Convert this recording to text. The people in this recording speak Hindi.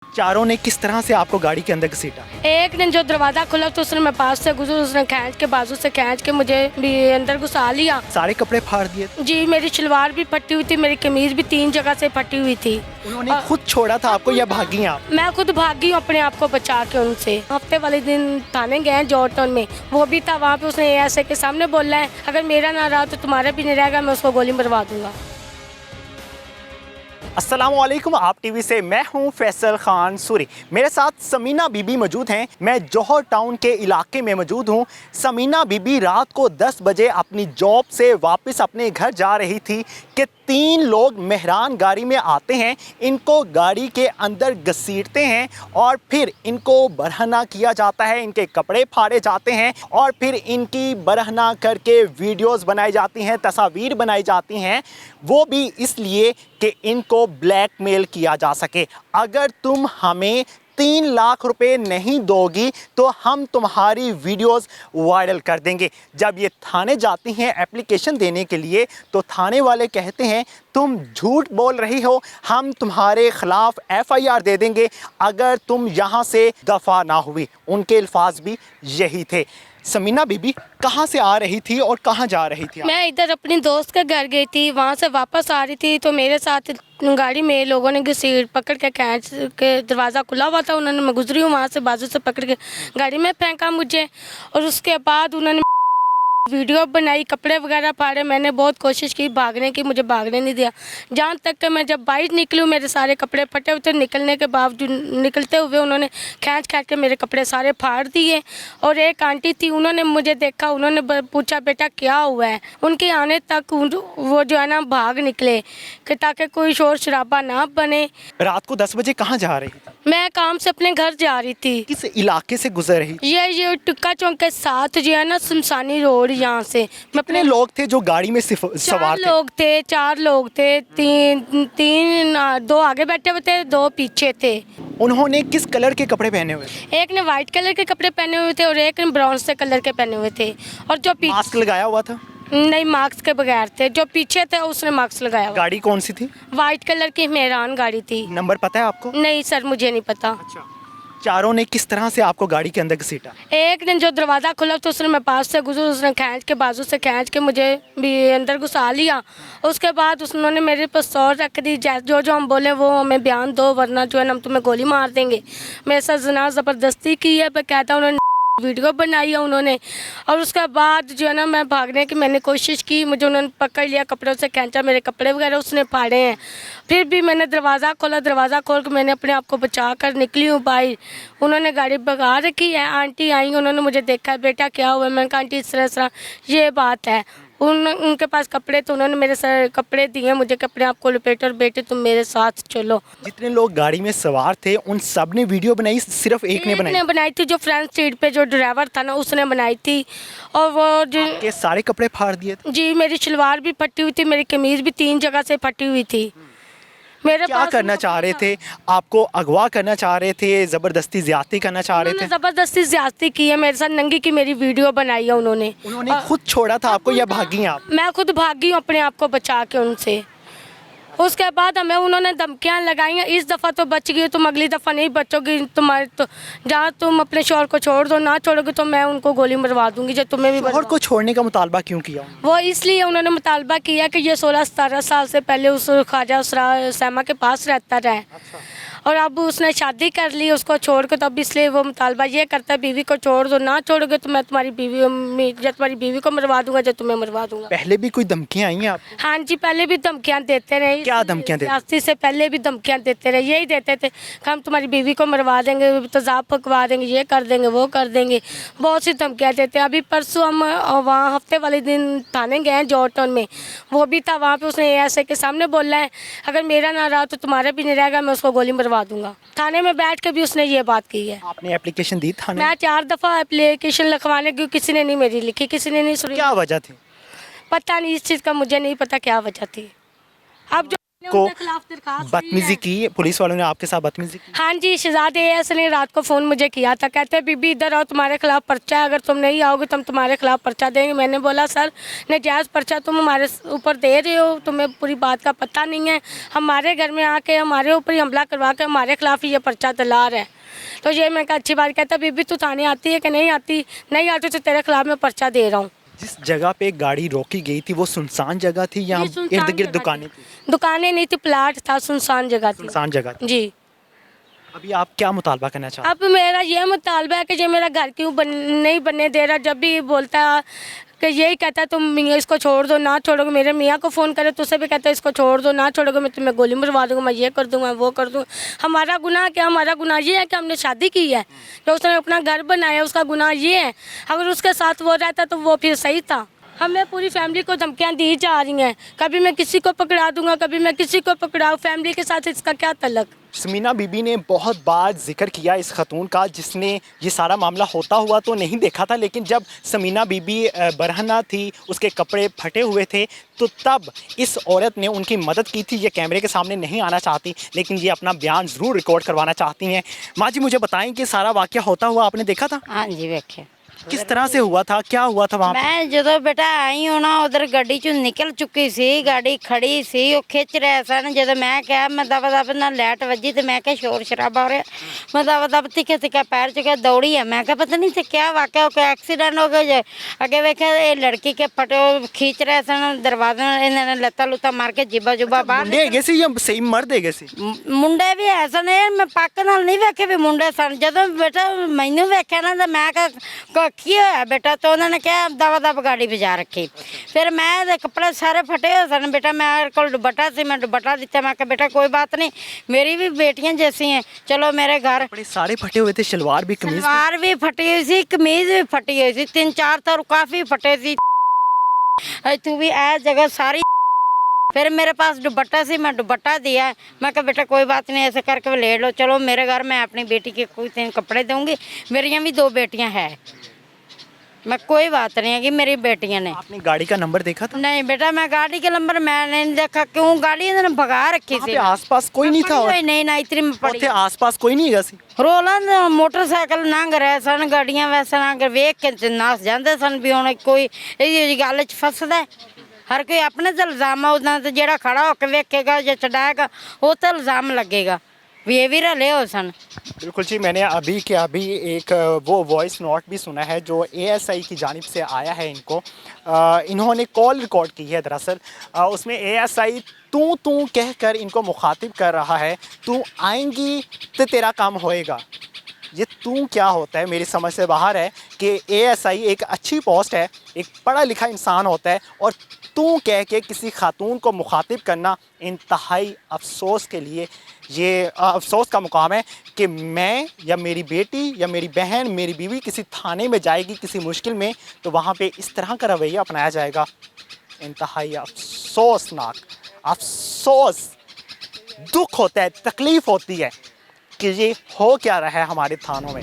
चारों ने किस तरह से आपको गाड़ी के अंदर घसीटा? एक ने जो दरवाज़ा खुला तो उसने मैं पास से गुजर, उसने खींच के बाजू से खींच के मुझे भी अंदर घुसा लिया। सारे कपड़े फाड़ दिए? जी, मेरी शलवार भी फटी हुई थी, मेरी कमीज भी 3 जगह से फटी हुई थी। उन्होंने खुद छोड़ा था आपको या भागी आप? मैं खुद भागी हूँ अपने आप को बचा के उनसे। हफ्ते वाले दिन थाने गए जॉर्ज टाउन में, वो भी था वहाँ पे। उसने ऐसे के सामने बोला है अगर मेरा ना रहा तो तुम्हारा भी नहीं रहेगा, मैं उसको गोली मरवा दूंगा। अस्सलामुअलैकुम, आप टीवी से मैं हूं फैसल खान सूरी। मेरे साथ समीना बीबी मौजूद हैं। मैं जौहर टाउन के इलाके में मौजूद हूं। समीना बीबी रात को 10 बजे अपनी जॉब से वापस अपने घर जा रही थी कि 3 लोग मेहरान गाड़ी में आते हैं, इनको गाड़ी के अंदर घसीटते हैं और फिर इनको बरहना किया जाता है, इनके कपड़े फाड़े जाते हैं और फिर इनकी बरहना करके वीडियोस बनाई जाती हैं, तस्वीर बनाई जाती हैं, वो भी इसलिए कि इनको ब्लैकमेल किया जा सके। अगर तुम हमें 3 लाख रुपए नहीं दोगी तो हम तुम्हारी वीडियोस वायरल कर देंगे। जब ये थाने जाती हैं एप्लीकेशन देने के लिए तो थाने वाले कहते हैं तुम झूठ बोल रही हो, हम तुम्हारे खिलाफ एफआईआर दे देंगे अगर तुम यहाँ से दफ़ा ना हुई। उनके अल्फाज भी यही थे। समीना बीबी कहाँ से आ रही थी और कहाँ जा रही थी? मैं इधर अपनी दोस्त के घर गई थी, वहाँ से वापस आ रही थी तो मेरे साथ गाड़ी में लोगों ने घसीट पकड़ के खींच के, दरवाज़ा खुला हुआ था, उन्होंने, मैं गुजरी हूँ वहाँ से, बाजू से पकड़ के गाड़ी में फेंका मुझे और उसके बाद उन्होंने वीडियो बनाई, कपड़े वगैरह फाड़े। मैंने बहुत कोशिश की भागने की, मुझे भागने नहीं दिया। जहाँ तक कि मैं जब बाहर निकलूँ मेरे सारे कपड़े फटे हुए थे। निकलने के बावजूद, निकलते हुए उन्होंने खींच के मेरे कपड़े सारे फाड़ दिए। और एक आंटी थी, उन्होंने मुझे देखा, उन्होंने पूछा बेटा क्या हुआ है। उनके आने तक वो जो है ना भाग निकले कि ताकि कोई शोर शराबा ना बने। रात को 10 बजे कहाँ जा रही थी? मैं काम से अपने घर जा रही थी। किस इलाके से गुजर रही थी? ये टिक्का चौक के साथ जो है ना शमशानी रोड, यहाँ से। मैं कितने लोग थे जो गाड़ी में सवार थे? 4 लोग थे, तीन 2 आगे बैठे हुए थे, 2 पीछे थे। उन्होंने किस कलर के कपड़े पहने हुए थे? एक ने वाइट कलर के कपड़े पहने हुए थे और एक ने ब्राउन से कलर के पहने हुए थे। और जो मास्क लगाया हुआ था? नहीं, मास्क के बगैर थे। जो पीछे थे उसने मास्क लगाया हुआ। गाड़ी कौन सी थी? वाइट कलर की मेहरान गाड़ी थी। नंबर पता है आपको? नहीं सर, मुझे नहीं पता। अच्छा। चारों ने किस तरह से आपको गाड़ी के अंदर घसीटा? एक ने जो दरवाज़ा खुला तो उसने, मैं पास से गुजर, उसने खींच के बाजू से खींच के मुझे भी अंदर घुसा लिया। उसके बाद उन्होंने मेरे पिस्तौल रख दी, जो जो हम बोले वो हमें बयान दो वरना जो है ना हम तुम्हें गोली मार देंगे। मेरे साथ जना ज़बरदस्ती की है, कहता उन्होंने वीडियो बनाई है उन्होंने। और उसके बाद जो है ना मैं भागने की मैंने कोशिश की, मुझे उन्होंने पकड़ लिया, कपड़ों से खींचा, मेरे कपड़े वगैरह उसने फाड़े हैं। फिर भी मैंने दरवाज़ा खोला, दरवाज़ा खोल के मैंने अपने आप को बचा कर निकली हूँ बाहर। उन्होंने गाड़ी भगा रखी है। आंटी आई, उन्होंने मुझे देखा, बेटा क्या हुआ। मैंने कहा आंटी इस तरह ये बात है। उनके पास कपड़े तो उन्होंने मेरे सर कपड़े दिए मुझे, कपड़े आपको लपेट और बेटे तुम मेरे साथ चलो। जितने लोग गाड़ी में सवार थे उन सब ने वीडियो बनाई, सिर्फ एक ने बनाई थी। जो फ्रंट सीट पे जो ड्राइवर था ना उसने बनाई थी। और वो के सारे कपड़े फाड़ दिए थे? जी, मेरी शलवार भी फटी हुई थी, मेरी कमीज भी 3 जगह से फटी हुई थी। मेरे क्या करना चाह रहे थे? आपको अगवा करना चाह रहे थे, जबरदस्ती ज्यादती करना चाह रहे थे? जबरदस्ती ज्यादती की है मेरे साथ, नंगी की मेरी वीडियो बनाई है उन्होंने। खुद छोड़ा था आपको या भागी आप? मैं खुद भागी हूँ अपने आप को बचा के उनसे। उसके बाद हमें उन्होंने धमकियाँ लगाई हैं, इस दफ़ा तो बच गई, तुम अगली दफ़ा नहीं बचोगी, तुम्हारे तो जहाँ तुम अपने शोहर को छोड़ दो, ना छोड़ोगे तो मैं उनको गोली मरवा दूंगी। जो तुम्हें भी शोहर को छोड़ने का मुतालबा क्यों किया? वो इसलिए उन्होंने मुतालबा किया कि ये 16-17 साल से पहले उस ख्वाजा सैमा के पास रहता रहा है। अच्छा। और अब उसने शादी कर ली उसको छोड़ के, तो अब इसलिए वो मुतालबा ये करता है बीवी को छोड़ दो, ना छोड़ोगे तो मैं तुम्हारी बीवी को मरवा दूंगा, जो तुम्हें मरवा दूंगा। पहले भी कोई धमकियाँ आई हैं आपको? हाँ जी, पहले भी धमकियाँ देते रहे। क्या धमकियाँ देते? से पहले भी धमकियाँ देते रहे, यही देते थे कि हम तुम्हारी बीवी को मरवा देंगे, तेजाब फकवा देंगे, ये कर देंगे, वो कर देंगे, बहुत सी धमकियाँ देते हैं। अभी परसों हम वहाँ हफ्ते वाले दिन थाने गए जॉर्ज टाउन में, वो भी था वहाँ पे। उसने ऐसे के सामने बोला है अगर मेरा ना रहा तो तुम्हारा भी नहीं रहेगा, मैं उसको गोली मरवा दूंगा। थाने में बैठ के भी उसने ये बात की है। आपने एप्लीकेशन दी थाने? मैं 4 दफ़ा एप्लीकेशन लिखवाने की, किसी ने नहीं मेरी लिखी, किसी ने नहीं सुनी। क्या वजह थी? पता नहीं, इस चीज़ का मुझे नहीं पता क्या वजह थी। अब जो को उनके खिलाफ दरखास्त दी बदतमीजी है। की, पुलिस वालों ने आपके साथ बदतमीजी की? हाँ जी, शहजाद एएस ने रात को फ़ोन मुझे किया था, कहते बीबी इधर आओ, तुम्हारे खिलाफ पर्चा है, अगर तुम नहीं आओगे तो हम तुम्हारे खिलाफ पर्चा देंगे। मैंने बोला सर नाजायज़ पर्चा तुम हमारे ऊपर दे रहे हो, तुम्हें पूरी बात का पता नहीं है, हमारे घर में आके हमारे ऊपर ही हमला करवा के हमारे खिलाफ ही ये पर्चा दिला रहा है। तो ये मैं कहा अच्छी बात, कहता बीबी तू थाने आती है कि नहीं आती, नहीं आती तो तेरे खिलाफ मैं पर्चा दे रहा हूँ। जिस जगह पे गाड़ी रोकी गई थी वो सुनसान जगह थी या ये सुनसान इर्द गिर्द जगह दुकानें थी। थी? दुकानें नहीं थी, प्लाट था, सुनसान जगह थी। सुनसान जगह थी। जी। अभी आप क्या मुतालबा करना चाहते अब मेरा ये मुतालबा है कि ये मेरा घर क्यों नहीं बनने दे रहा। जब भी बोलता कि यही कहता है तुम इसको छोड़ दो, ना छोड़ोगे, मेरे मियाँ को फ़ोन करे तो उसे भी कहता है इसको छोड़ दो, ना छोड़ोगे मैं तुम्हें गोली मरवा दूँगा, मैं ये कर दूँगा, वो कर दूँगा। हमारा गुनाह क्या? हमारा गुनाह ये है कि हमने शादी की है, जो उसने अपना घर बनाया उसका गुनाह ये है। अगर उसके साथ वो रहता तो वो फिर सही था। हमें पूरी फैमिली को धमकियाँ दी जा रही हैं, कभी मैं किसी को पकड़ा दूंगा, कभी मैं किसी को पकड़ाऊँ। फैमिली के साथ इसका क्या तल्लक? समीना बीबी ने बहुत बार जिक्र किया इस खतून का जिसने ये सारा मामला होता हुआ तो नहीं देखा था, लेकिन जब समीना बीबी बरहना थी, उसके कपड़े फटे हुए थे, तो तब इस औरत ने उनकी मदद की थी। ये कैमरे के सामने नहीं आना चाहती, लेकिन ये अपना बयान ज़रूर रिकॉर्ड करवाना चाहती हैं। माँ जी मुझे बताएं कि सारा वाक़या होता हुआ आपने देखा था? हाँ जी वेखे किस तरह से हुआ था, क्या हुआ था वहाँ पे? मैं जो बेटा आई हूँ ना उधर गड्डी चों निकल चुकी सी, गाड़ी खड़ी सी, वो खिंच रहे सन। जो मैं क्या मैं दबा दब ना लाइट वजी तो मैं क्या शोर शराबा हो रहा, मैं दबा दब तिखे तिखे पैर चुके दौड़ी है। मैं क्या पता नहीं था क्या वाक़या हो गया, एक्सीडेंट हो गया। अगे वेखे ये लड़की के फटे खींच रहे सन दरवाजे, इन्होंने लत्ता लुत्ता मार के जिबा जुबा बाहर मुंडे हैगे सी या सही मर्द हैगे सी? मुंडे भी है सन, मैं पक्क नाल नहीं वेखे भी मुंडे सन। जो बेटा मैनू वेख्या ना तो मैं की होया बेटा, तो उन्होंने क्या दवा दब गाड़ी बजा रखी। फिर मैं कपड़े सारे फटे हो सन बेटा, मेरे को दुपट्टा सी, मैं दुपट्टा दिता। मैं कहा बेटा कोई बात नहीं, मेरी भी बेटियां जैसी हैं, चलो मेरे घर। कपड़े सारे फटे हुए थे, शलवार भी, कमीज भी? सलवार भी फटी हुई सी, कमीज भी फटी हुई सी, 3-4 तो काफ़ी फटे सी। तू भी ऐ जगह सारी। फिर मेरे पास दुपट्टा सी, मैं दुपट्टा दिया। मैं कहा बेटा कोई बात नहीं, ऐसे करके ले लो, चलो मेरे घर मैं अपनी बेटी के कोई 3 कपड़े दूंगी। मेरियां भी 2 बेटियां हैं, मैं कोई बात नहीं है कि मेरी बेटियां ने। आपने गाड़ी का नंबर देखा था? नहीं बेटा मैं गाड़ी के नंबर मैंने नहीं देखा, क्यों गाड़ी इन्होंने भगा रखी वहाँ थी। पे आसपास कोई नहीं था? और नहीं ना इतनी में पड़ी ਉੱਥੇ आसपास कोई नहीं हैगा सी? रोलन मोटरसाइकिल लंघ रहे सन, गाड़ियां वैसे लंघ वेख के नास जाते सन भी हुण कोई इहदी गल च फसदा है। हर कोई अपने ते इल्जाम है, उदां ते जेड़ा खड़ा होकर वेखेगा या छड़ाएगा वो तो इल्जाम लगेगा भी ये भी रले हो सन। बिल्कुल जी, मैंने अभी के अभी एक वो वॉइस नोट भी सुना है जो एएसआई की जानिब से आया है इनको। इन्होंने कॉल रिकॉर्ड की है दरअसल। उसमें एएसआई तू कहकर इनको मुखातिब कर रहा है, तू आएंगी तो तेरा काम होएगा। ये तू क्या होता है, मेरी समझ से बाहर है कि एएसआई एक अच्छी पोस्ट है, एक पढ़ा लिखा इंसान होता है, और तू कह के किसी खातून को मुखातिब करना इंतहाई अफसोस के लिए ये अफसोस का मुकाम है कि मैं या मेरी बेटी या मेरी बहन, मेरी बीवी किसी थाने में जाएगी किसी मुश्किल में, तो वहाँ पे इस तरह का रवैया अपनाया जाएगा। इंतहाई अफसोसनाक, अफसोस, दुख होता है, तकलीफ़ होती है कि ये हो क्या रहा है हमारे थानों में।